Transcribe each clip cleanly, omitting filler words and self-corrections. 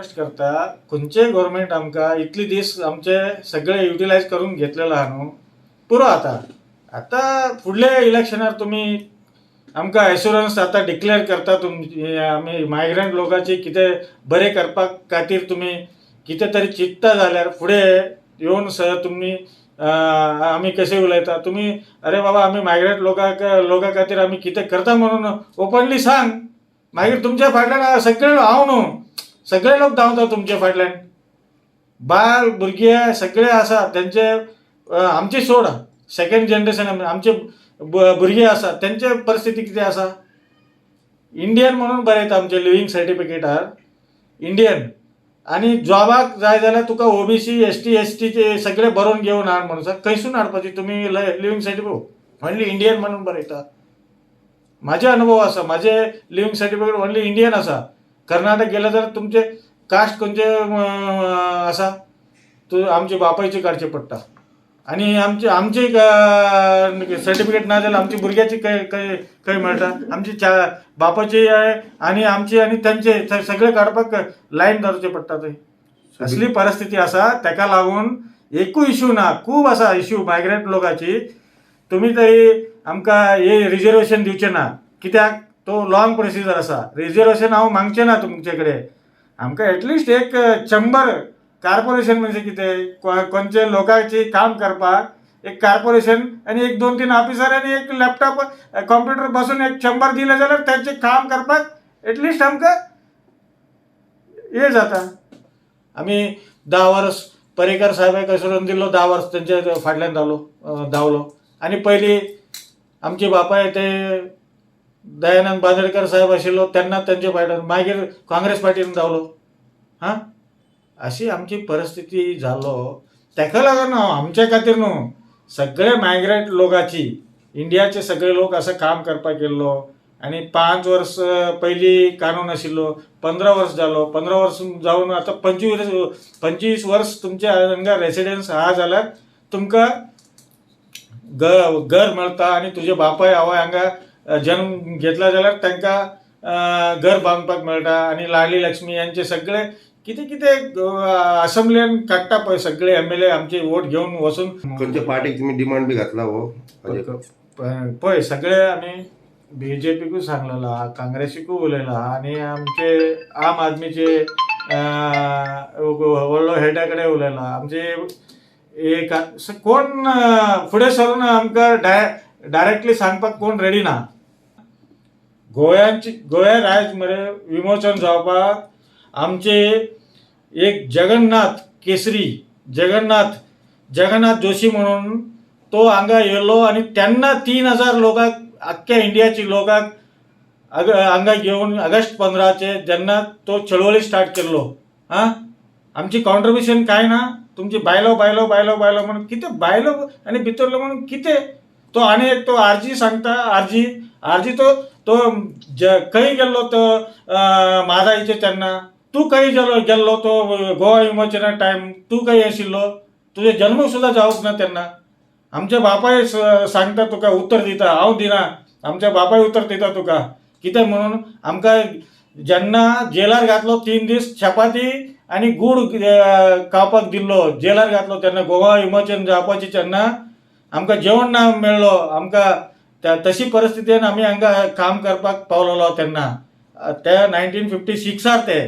Request करता खंयचे government आमकां इतले दीस आमचे सगळे युटिलायज करून घेतलेलो आहा न्हू पुरो आता फुडले इलेक्शनार तुमी आमकां एश्युरन्स आतां डिक्लेअर करता तुमची आमी मायग्रंट लोकांची कितें बरें करपा खातीर तुमी कितें तरी चिंतता जाल्यार फुडें येवन तुमी आमी कशें उलयता तुमी अरे बाबा आमी मायग्रंट लोकां खातीर आमी कितें करता म्हणून ओपनली सांग. मागीर तुमच्या फाटल्यान सगळे हांव न्हू सगळे लोक धांवता तुमच्या फाटल्यान बाल भुरगे सगळे आसा तेंचे आमची सोड सेकंड जनरेशन आमचे भुरगे आसा तेंचे परिस्थिती कितें आसा. इंडियन म्हणून बरयता आमचे लिव्हिंग सर्टिफिकेटार इंडियन आनी जॉबाक जाय जाल्यार तुका ओबीसी ST सगळे बरोवन घेवन हाड म्हणून खंयसून हाडपाची तुमी लिव्हिंग सर्टिफिकेट ओन्ली इंडियन म्हणून बरयता. माझे अनुभव आसा माझे लिव्हिंग सर्टिफिकेट ओन्ली इंडियन आसा. कर्नाटक गेले जाल्यार तुमचे कास्ट खंयचे आसा आमचे बापायचे काडचे पडटा आनी आमची सर्टिफिकेट ना जाल्यार आमची भुरग्याची खंय मेळटा आमची बापाची आनी आमची आनी तेंचे सगळे काडपाक लायन धरचे पडटा थंय. असली परिस्थिती आसा. ताका लागून एकूय इश्यू ना खूब आसा इश्यू मायग्रंट लोकांची. तुमी थंय आमकां हे रिजर्वेशन दिवचें ना कित्याक तो लॉंग प्रोसिजर आसा. रिजर्वेशन हांव मागचें ना तुमचे कडेन. आमकां एटलिस्ट एक 100 कार्पोरेशन म्हणजे कितें खंयचे लोकांची काम करपाक एक कार्पोरेशन आनी एक 2-3 ऑफिसर आनी एक लॅपटॉप कॉम्प्युटर बसून एक 100 दिले जाल्यार तेंचे काम करपाक एटलिस्ट आमकां हे जाता. आमी 10 वर्स पर्रीकर साहेबाक एश्युरन्स दिल्लो 10 वर्स तेंचे फाटल्यान धांवलो आनी पयलीं आमचे बापाय ते दयानंद बांदोडकर साहेब आशिल्लो तेन्ना तेंचे फाटल्यान मागीर काँग्रेस पार्टीन धांवलो. अशी आमची परिस्थिती जालो. ताका लागून आमच्या खातीर न्हू सगळे मायग्रंट लोकांची इंडियाचे सगळे लोक असं काम करपाक गेल्लो आनी 5 वर्स पयलीं कानून आशिल्लो 15 वर्स जालो 15 वर्स जावन आतां 25 वर्स तुमच्या हांगा रेसिडेन्स आहा जाल्यार तुमकां घर मेळटा आनी तुजे बापाय आवय हांगा जन्म घेतला जाल्यार तांकां घर बांदपाक मेळटा आनी लाडली लक्ष्मी यांचे सगळे कितें असेंब्लीन काडटा पळय सगळे MLA आमचे वोट घेवन वचून खंयच्या पार्टीक तुमी डिमांड बी घातला हो पळय सगळे आमी BJPकूय सांगलेलो आहा काँग्रेसीकूय उलयला आनी आमचे आम आदमीचे व्हडलो हेडा कडेन उलयला. आमचे एक कोण फुडें सरून आमकां डायरेक्टली सांगपाक कोण रेडी ना. गोंया राज्य मरे विमोचन जावपाक आमचे एक जगन्नाथ केसरी जगन्नाथ जोशी म्हणून तो हांगा येयल्लो आनी तेन्ना 3000 लोकांक आख्ख्या इंडियाची लोकांक हांगा घेवन ऑगस्ट 15चे जेन्ना तो चळवळी स्टार्ट केल्लो आमची कॉन्ट्रिब्युशन कांय ना. तुमची बायलो म्हणून कितें बायलो आनी भितरलो म्हणून कितें तो आनी एक तो आरजी सांगता आरजी तो खंय गेल्लो तो म्हादाईचे तेन्ना तूं खंय गेल्लो तो गोवा विमोचना टायम तूं खंय आशिल्लो तुजे जन्म सुद्दां जावंक ना तेन्ना. आमच्या बापाय सांगता तुका उत्तर दिता हांव दिना आमच्या बापाय उत्तर दिता तुका कितें म्हणून आमकां जेन्ना जेलार घातलो 3 दीस चपाती आनी गूड खावपाक दिल्लो जेलार घातलो तेन्ना गोवा विमोचन जावपाची तेन्ना आमकां जेवण ना मेळ्ळो आमकां तशी परिस्थितीन आमी हांगा काम करपाक पावलेलो तेन्ना ते 1956 ते.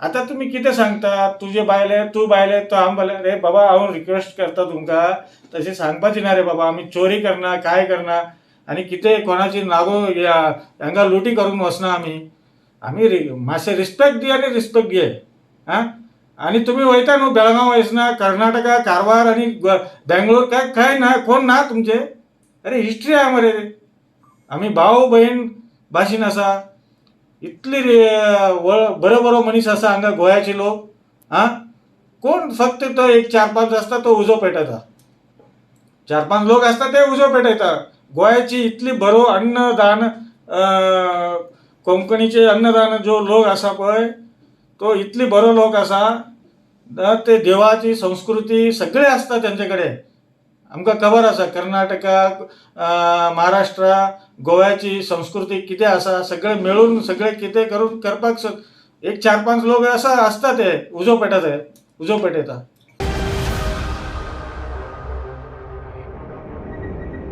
आतां तुमी कितें सांगता तूं बायले तो हांव बायले रे बाबा हांव रिक्वेस्ट करता तुमकां तशें सांगपाची ना रे बाबा आमी चोरी करना काय करना आनी कितें कोणाची नागो हांगा लुटी करून वचना आमी मातशें रिस्पेक्ट दी आनी रिस्पेक्ट घे आनी तुमी वयता न्हू बेळगांव वयसना कर्नाटका कारवार आनी बेंगलोर काय ना कोण ना तुमचे. अरे हिस्ट्री आहा मरे आमी भाव भयण भाशेन आसा इतली बरो मनीस आसा हांगा गोंयाचे लोक कोण फक्त तो एक 4-5 आसता तो उजो पेटयता 4-5 लोक आसता ते उजो पेटयता. गोंयाची इतली बरो अन्नदान कोंकणीचे अन्नदान जो लोक आसा पळय तो इतली बरो लोक आसा ते देवाची संस्कृती सगळे आसता तेंचे कडेन. आमकां खबर आसा कर्नाटका महाराष्ट्रा गोव्याची संस्कृती कितें आसा सगळे मेळून सगळे कितें करून करपाक एक 4-5 लोक असं असतात ते उजो पेटत आहे उजो पेटयता